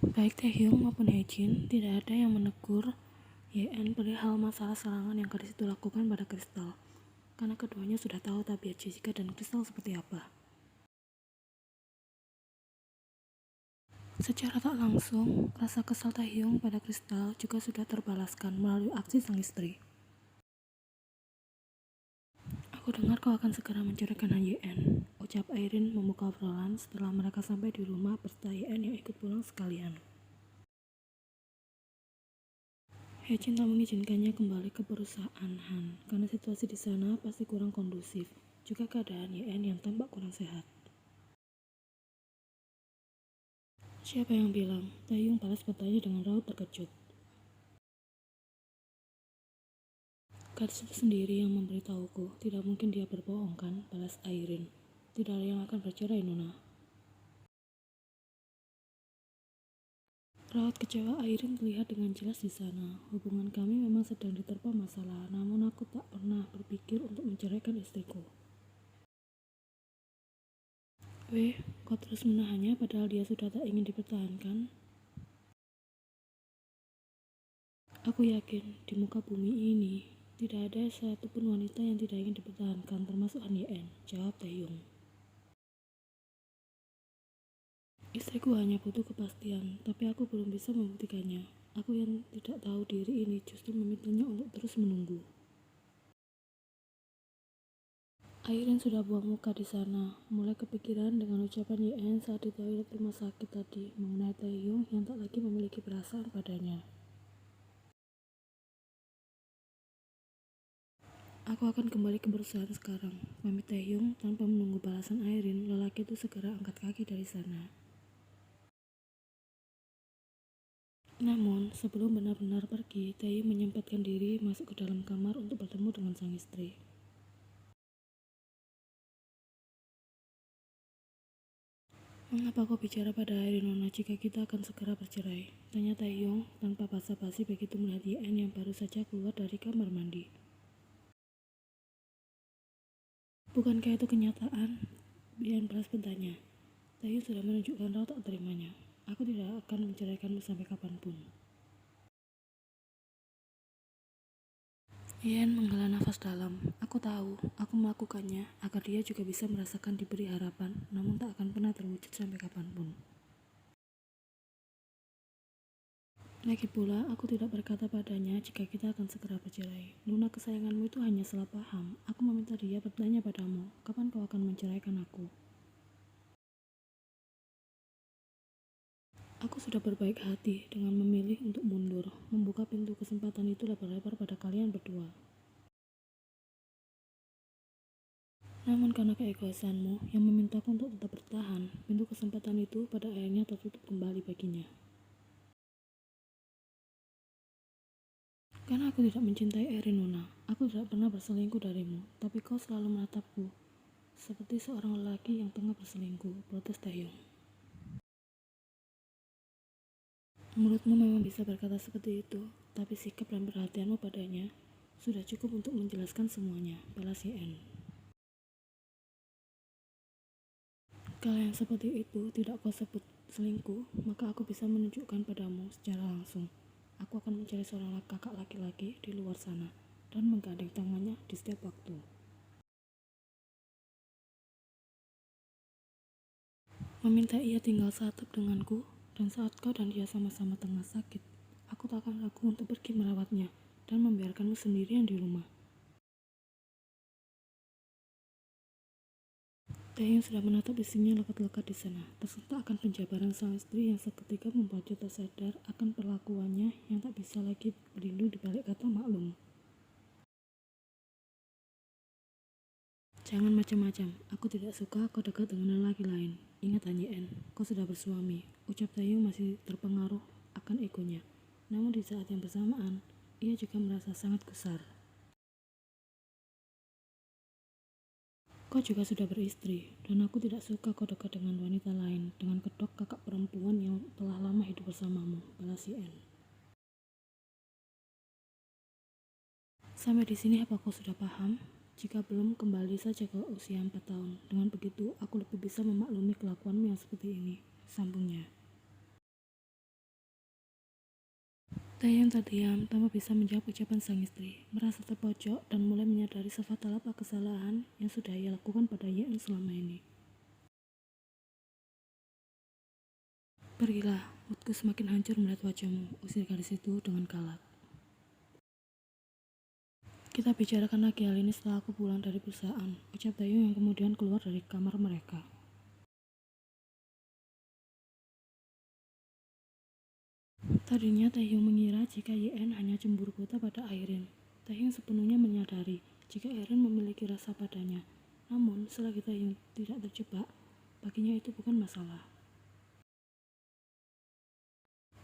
Baik Taehyung maupun Haejin, tidak ada yang menegur YN perihal masalah serangan yang gadis itu lakukan pada Kristal, karena keduanya sudah tahu tabiat Jessica dan Kristal seperti apa. Secara tak langsung, rasa kesal Taehyung pada Kristal juga sudah terbalaskan melalui aksi sang istri. Aku dengar kau akan segera menceraikan Han YN, ucap Airin membuka obrolan setelah mereka sampai di rumah beserta YN yang ikut pulang sekalian. Haejin tak mengizinkannya kembali ke perusahaan Han karena situasi di sana pasti kurang kondusif, juga keadaan YN yang tampak kurang sehat. Siapa yang bilang? Taehyung balas bertanya dengan raut terkejut. Gadis itu sendiri yang memberitahuku, tidak mungkin dia berbohong kan, balas Airin. Tidak ada yang akan bercerai, Nona. Raut kecewa Airin terlihat dengan jelas di sana. Hubungan kami memang sedang diterpa masalah, namun aku tak pernah berpikir untuk menceraikan istriku. Weh, kau terus menahannya padahal dia sudah tak ingin dipertahankan? Aku yakin di muka bumi ini tidak ada satupun wanita yang tidak ingin dipertahankan, termasuk Han YN, jawab Taehyung. Istriku hanya butuh kepastian, tapi aku belum bisa membuktikannya. Aku yang tidak tahu diri ini justru memintanya untuk terus menunggu. Airin sudah buang muka di sana, mulai kepikiran dengan ucapan YN saat di toilet rumah sakit tadi mengenai Taehyung yang tak lagi memiliki perasaan padanya. Aku akan kembali ke perusahaan sekarang, pamit Taehyung tanpa menunggu balasan Airin. Lelaki itu segera angkat kaki dari sana. Namun, sebelum benar-benar pergi, Taehyung menyempatkan diri masuk ke dalam kamar untuk bertemu dengan sang istri. Mengapa kau bicara pada Airin, Nona, jika kita akan segera bercerai? Tanya Taehyung tanpa basa-basi begitu melihat YN yang baru saja keluar dari kamar mandi. Bukankah itu kenyataan? YN balas bertanya. Taehyung sudah menunjukkan raut tak terimanya. Aku tidak akan menceraikanmu sampai kapanpun. YN menghela nafas dalam. Aku tahu, aku melakukannya agar dia juga bisa merasakan diberi harapan, namun tak akan pernah terwujud sampai kapanpun. Lagi pula, aku tidak berkata padanya jika kita akan segera bercerai. Nona kesayanganmu itu hanya salah paham. Aku meminta dia bertanya padamu, kapan kau akan menceraikan aku? Aku sudah berbaik hati dengan memilih untuk mundur, membuka pintu kesempatan itu lebar-lebar pada kalian berdua. Namun karena keegoisanmu yang memintaku untuk tetap bertahan, pintu kesempatan itu pada akhirnya tertutup kembali baginya. Karena aku tidak mencintai Erin, Nona. Aku tidak pernah berselingkuh darimu, tapi kau selalu menatapku seperti seorang lelaki yang tengah berselingkuh, protes Taehyung. Mulutmu memang bisa berkata seperti itu, tapi sikap dan perhatianmu padanya sudah cukup untuk menjelaskan semuanya, balas YN. Kalau yang seperti itu tidak kau sebut selingkuh, maka aku bisa menunjukkan padamu secara langsung. Aku akan mencari seorang kakak laki-laki di luar sana dan menggandeng tangannya di setiap waktu. Meminta ia tinggal seatap denganku, dan saat kau dan dia sama-sama tengah sakit, aku tak akan ragu untuk pergi merawatnya dan membiarkanmu sendirian di rumah. Taehyung sudah menatap istrinya lekat-lekat di sana, tersentak akan penjabaran sang istri yang seketika membuatnya tersadar akan perlakuannya yang tak bisa lagi berlindung di balik kata maklum. Jangan macam-macam, aku tidak suka kau dekat dengan lelaki lain. Ingat Han YN, kau sudah bersuami, ucap Taehyung masih terpengaruh akan egonya. Namun di saat yang bersamaan, ia juga merasa sangat gusar. Kau juga sudah beristri, dan aku tidak suka kau dekat dengan wanita lain, dengan kedok kakak perempuan yang telah lama hidup bersamamu, balas YN. Sampai di sini apa kau sudah paham? Jika belum, kembali saja ke usia 4 tahun. Dengan begitu, aku lebih bisa memaklumi kelakuanmu yang seperti ini, sambungnya. Taehyung terdiam tanpa bisa menjawab ucapan sang istri, merasa terpojok dan mulai menyadari sefatal apa kesalahan yang sudah ia lakukan pada Yeon selama ini. Pergilah, moodku semakin hancur melihat wajahmu, usir gadis itu dengan kalak. Kita bicarakan lagi hal ini setelah aku pulang dari perusahaan, ucap Taehyung yang kemudian keluar dari kamar mereka. Tadinya Taehyung mengira jika Yeon hanya cemburu buta pada Airin. Taehyung sepenuhnya menyadari jika Airin memiliki rasa padanya. Namun, selagi Taehyung tidak terjebak, baginya itu bukan masalah.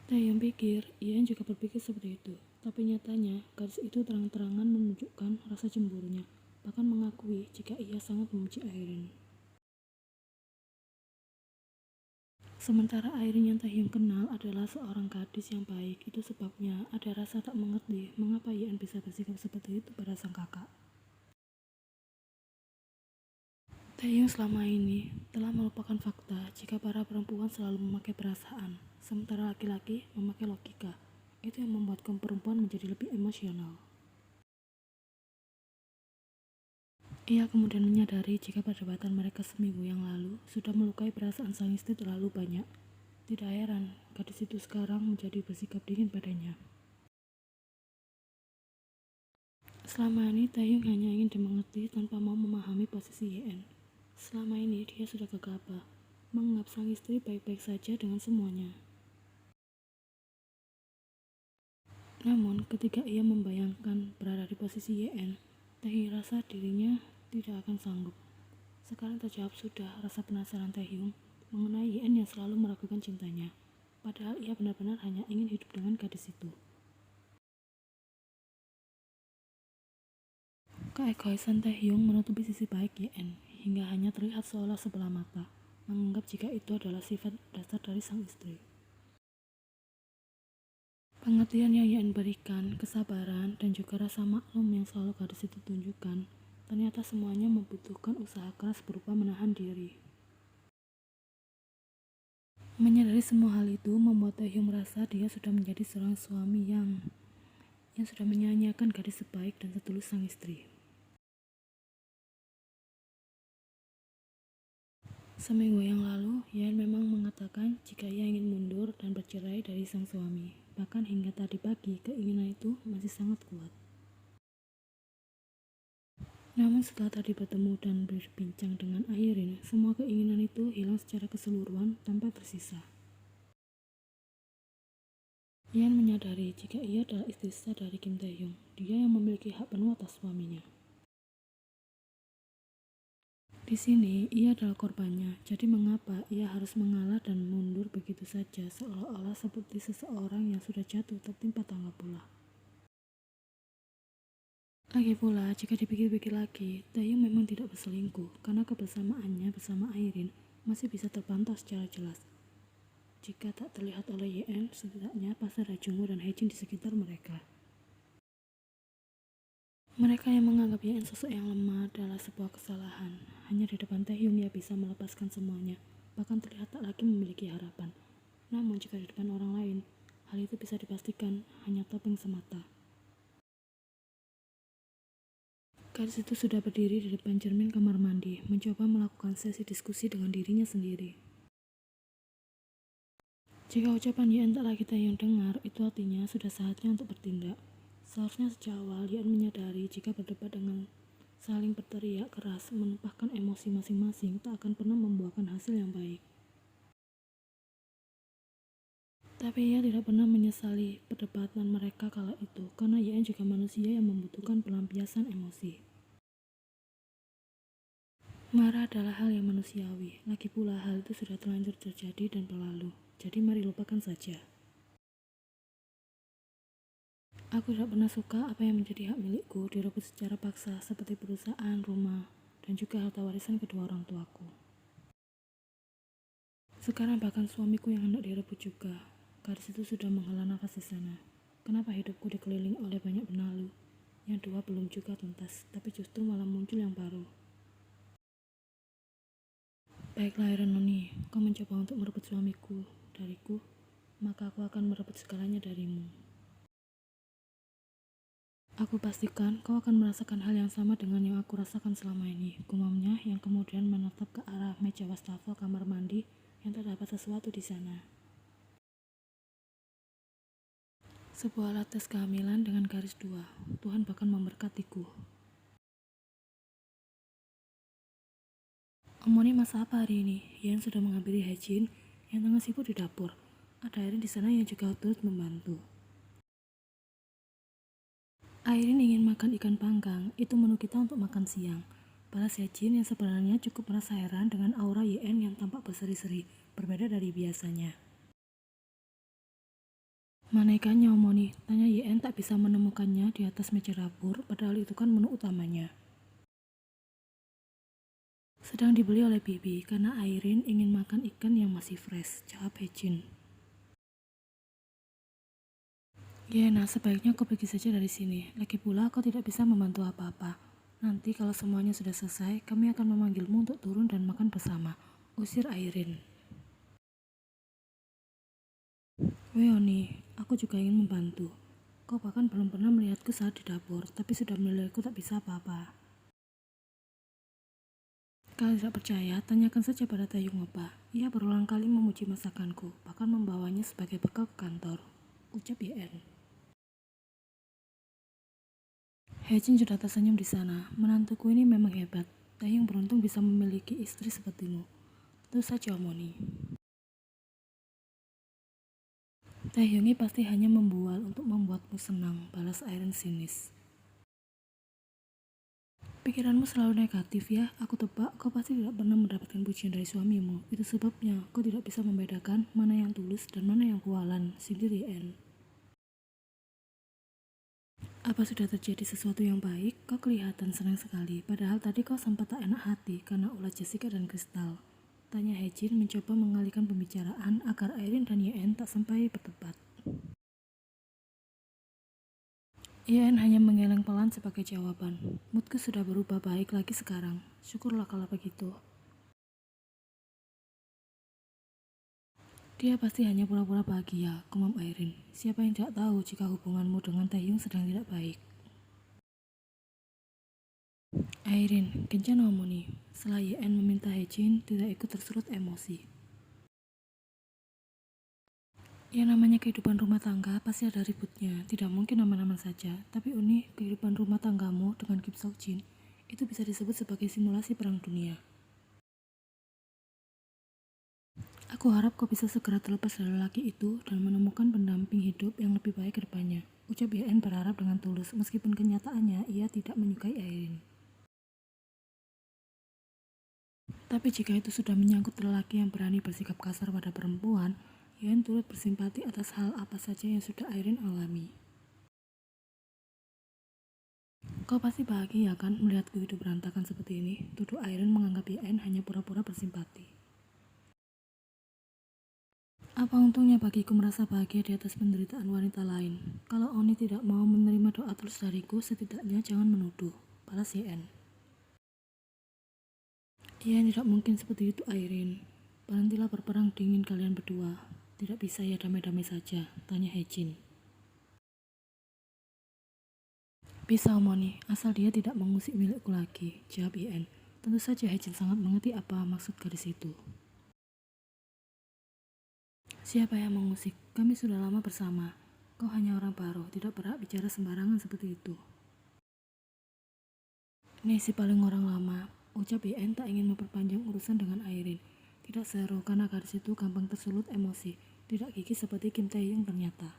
Taehyung pikir, Yeon juga berpikir seperti itu. Tapi nyatanya, gadis itu terang-terangan menunjukkan rasa cemburunya, bahkan mengakui jika ia sangat membenci Airin. Sementara Airin yang Taehyung kenal adalah seorang gadis yang baik, itu sebabnya ada rasa tak mengerti mengapa Yeon bisa bersikap seperti itu pada sang kakak. Taehyung selama ini telah melupakan fakta jika para perempuan selalu memakai perasaan, sementara laki-laki memakai logika. Itu yang membuat kaum perempuan menjadi lebih emosional. Ia kemudian menyadari jika perdebatan mereka seminggu yang lalu sudah melukai perasaan sang istri terlalu banyak. Tidak heran, gadis itu sekarang menjadi bersikap dingin padanya. Selama ini Taehyung hanya ingin dimengerti tanpa mau memahami posisi Yeon. Selama ini dia sudah gegabah, menganggap sang istri baik-baik saja dengan semuanya. Namun ketika ia membayangkan berada di posisi Yeon, Taehyung rasa dirinya tidak akan sanggup. Sekarang terjawab sudah rasa penasaran Taehyung mengenai Yeon yang selalu meragukan cintanya, padahal ia benar-benar hanya ingin hidup dengan gadis itu. Keegoisan Taehyung menutupi sisi baik Yeon hingga hanya terlihat seolah sebelah mata, menganggap jika itu adalah sifat dasar dari sang istri. Pengertian yang Yeon berikan, kesabaran, dan juga rasa maklum yang selalu gadis itu tunjukkan, ternyata semuanya membutuhkan usaha keras berupa menahan diri. Menyadari semua hal itu membuat Taehyung merasa dia sudah menjadi seorang suami yang sudah menyanyiakan gadis sebaik dan setulus sang istri. Seminggu yang lalu, Yeon memang mengatakan jika ia ingin mundur dan bercerai dari sang suami. Bahkan hingga tadi pagi, keinginan itu masih sangat kuat. Namun setelah tadi bertemu dan berbincang dengan Airin, semua keinginan itu hilang secara keseluruhan tanpa tersisa. Yeon menyadari jika ia adalah istri sah dari Kim Taehyung, dia yang memiliki hak penuh atas suaminya. Di sini, ia adalah korbannya, jadi mengapa ia harus mengalah dan mundur begitu saja seolah-olah seperti seseorang yang sudah jatuh tertimpa tangga pula. Lagi pula, jika dipikir-pikir lagi, Taehyung memang tidak berselingkuh karena kebersamaannya bersama Airin masih bisa terpantau secara jelas. Jika tak terlihat oleh Yeon, setidaknya pasti ada Jungwoo dan Haejin di sekitar mereka. Mereka yang menganggap Yeon sosok yang lemah adalah sebuah kesalahan. Hanya di depan Taehyung ia bisa melepaskan semuanya, bahkan terlihat tak lagi memiliki harapan. Namun jika di depan orang lain, hal itu bisa dipastikan hanya topeng semata. Gadis itu sudah berdiri di depan cermin kamar mandi, mencoba melakukan sesi diskusi dengan dirinya sendiri. Jika ucapan Yeon tak lagi Taehyung dengar, itu artinya sudah saatnya untuk bertindak. Seharusnya sejak awal Yeon menyadari jika berdebat dengan saling berteriak keras menumpahkan emosi masing-masing tak akan pernah membuahkan hasil yang baik. Tapi ia tidak pernah menyesali perdebatan mereka kala itu, karena Yeon juga manusia yang membutuhkan pelampiasan emosi. Marah adalah hal yang manusiawi, lagi pula hal itu sudah terlanjur terjadi dan berlalu, jadi mari lupakan saja. Aku tidak pernah suka apa yang menjadi hak milikku direbut secara paksa seperti perusahaan, rumah, dan juga harta warisan kedua orang tuaku. Sekarang bahkan suamiku yang hendak direbut juga. Gadis itu sudah menghela nafas di sana. Kenapa hidupku dikelilingi oleh banyak benalu? Yang dua belum juga tuntas, tapi justru malah muncul yang baru. Baiklah Iron Noni, kau mencoba untuk merebut suamiku dariku, maka aku akan merebut segalanya darimu. Aku pastikan kau akan merasakan hal yang sama dengan yang aku rasakan selama ini, gumamnya yang kemudian menatap ke arah meja wastafel kamar mandi yang terdapat sesuatu di sana. Sebuah alat tes kehamilan dengan garis 2. Tuhan bahkan memberkatiku. Omoni masak apa hari ini? Yan sudah menghampiri Hejin yang tengah sibuk di dapur. Ada Airin di sana yang juga turut membantu. Airin ingin makan ikan panggang, itu menu kita untuk makan siang. Balas Hejin yang sebenarnya cukup merasa heran dengan aura YN yang tampak berseri-seri, berbeda dari biasanya. Mana ikannya Omoni? Tanya YN tak bisa menemukannya di atas meja dapur, padahal itu kan menu utamanya. Sedang dibeli oleh Bibi karena Airin ingin makan ikan yang masih fresh, jawab Hejin. Ya, nah sebaiknya kau pergi saja dari sini. Lagi pula kau tidak bisa membantu apa-apa. Nanti kalau semuanya sudah selesai, kami akan memanggilmu untuk turun dan makan bersama. Usir Airin. Weoni, aku juga ingin membantu. Kau bahkan belum pernah melihatku saat di dapur, tapi sudah menilaiku tak bisa apa-apa. Kalau tidak percaya, tanyakan saja pada Taeyong Opa. Ia berulang kali memuji masakanku, bahkan membawanya sebagai bekal ke kantor. Ucap YN. Hejin sudah tersenyum di sana. Menantuku ini memang hebat. Taeyong beruntung bisa memiliki istri sepertimu. Tentu saja Omoni. Taeyongi pasti hanya membual untuk membuatmu senang, balas Airin sinis. Pikiranmu selalu negatif ya, aku tebak kau pasti tidak pernah mendapatkan pujian dari suamimu. Itu sebabnya kau tidak bisa membedakan mana yang tulus dan mana yang bualan, sindir YN. Apa sudah terjadi sesuatu yang baik? Kau kelihatan senang sekali, padahal tadi kau sempat tak enak hati karena ulah Jessica dan Crystal. Tanya Hejin mencoba mengalihkan pembicaraan agar Airin dan YN tak sampai berdebat. YN hanya menggeleng pelan sebagai jawaban. Moodku sudah berubah baik lagi sekarang. Syukurlah kalau begitu. Dia pasti hanya pura-pura bahagia, gumam Airin. Siapa yang tidak tahu jika hubunganmu dengan Taeyong sedang tidak baik. Airin, kencan Omoni. Setelah YN meminta Hejin tidak ikut tersulut emosi. Ya namanya kehidupan rumah tangga pasti ada ributnya, tidak mungkin aman-aman saja. Tapi Uni, kehidupan rumah tanggamu dengan Kim Sok Jin itu bisa disebut sebagai simulasi perang dunia. Aku harap kau bisa segera terlepas dari lelaki itu dan menemukan pendamping hidup yang lebih baik ke depannya. Ucap YN berharap dengan tulus meskipun kenyataannya ia tidak menyukai Airin. Tapi jika itu sudah menyangkut lelaki yang berani bersikap kasar pada perempuan, YN turut bersimpati atas hal apa saja yang sudah Airin alami. Kau pasti bahagia kan melihatku hidup berantakan seperti ini? Tuduh Airin menganggap YN hanya pura-pura bersimpati. Apa untungnya bagiku merasa bahagia di atas penderitaan wanita lain? Kalau Oni tidak mau menerima doa tulus dariku, setidaknya jangan menuduh. Balas YN. Iya, tidak mungkin seperti itu Airin. Berhentilah berperang dingin kalian berdua. Tidak bisa ya damai-damai saja, tanya Hejin. Bisa Omoni, asal dia tidak mengusik milikku lagi, jawab YN. Tentu saja Hejin sangat mengerti apa maksud gadis itu. Siapa yang mengusik? Kami sudah lama bersama. Kau hanya orang baru, tidak berhak bicara sembarangan seperti itu. Nih si paling orang lama, ucap YN tak ingin memperpanjang urusan dengan Airin. Tidak seru karena gadis itu gampang tersulut emosi, tidak gigih seperti Kim Taeyong ternyata.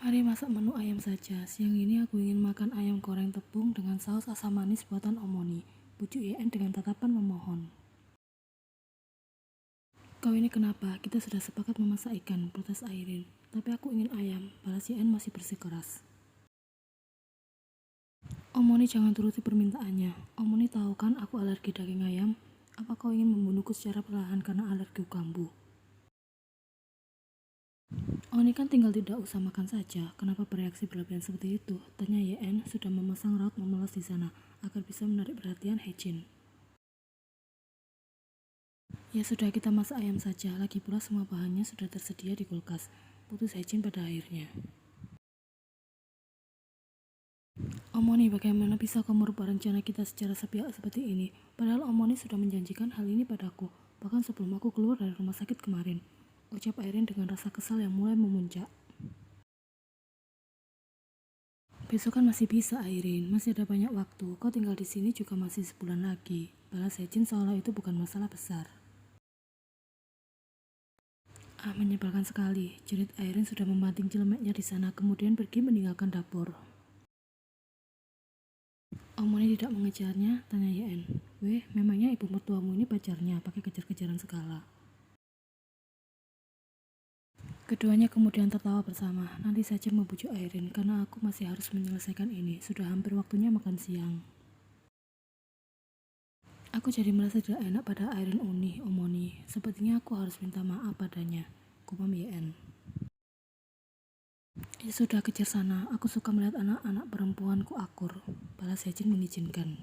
Mari masak menu ayam saja. Siang ini aku ingin makan ayam goreng tepung dengan saus asam manis buatan Omoni. Bujuk YN dengan tatapan memohon. Kau ini kenapa? Kita sudah sepakat memasak ikan, protes Airin. Tapi aku ingin ayam, balas YN masih bersikeras. Omoni jangan turuti permintaannya. Omoni tahu kan aku alergi daging ayam. Apa kau ingin membunuhku secara perlahan karena alergi kambuh? Oni kan tinggal tidak usah makan saja. Kenapa bereaksi berlebihan seperti itu? Tanya YN sudah memasang raut memelas di sana agar bisa menarik perhatian Hejin. Ya sudah, kita masak ayam saja. Lagi pula semua bahannya sudah tersedia di kulkas. Putus Hecin pada akhirnya. Omoni, bagaimana bisa kamu merubah rencana kita secara sepihak seperti ini? Padahal Omoni sudah menjanjikan hal ini padaku, bahkan sebelum aku keluar dari rumah sakit kemarin. Ucap Airin dengan rasa kesal yang mulai memuncak. Besok kan masih bisa, Airin. Masih ada banyak waktu. Kau tinggal di sini juga masih sebulan lagi. Balas Hecin seolah itu bukan masalah besar. Menyebalkan sekali. Jerit Airin sudah membanting celemeknya di sana, kemudian pergi meninggalkan dapur. Omoni tidak mengejarnya, tanya Yen. Weh, memangnya ibu mertuamu ini pacarnya, pakai kejar-kejaran segala. Keduanya kemudian tertawa bersama. Nanti saja membujuk Airin, karena aku masih harus menyelesaikan ini. Sudah hampir waktunya makan siang. Aku jadi merasa tidak enak pada Airin Omoni. Sepertinya aku harus minta maaf padanya. Gumam Yen. Ya sudah, kejar sana. Aku suka melihat anak-anak perempuanku akur. Balas Hecin mengizinkan.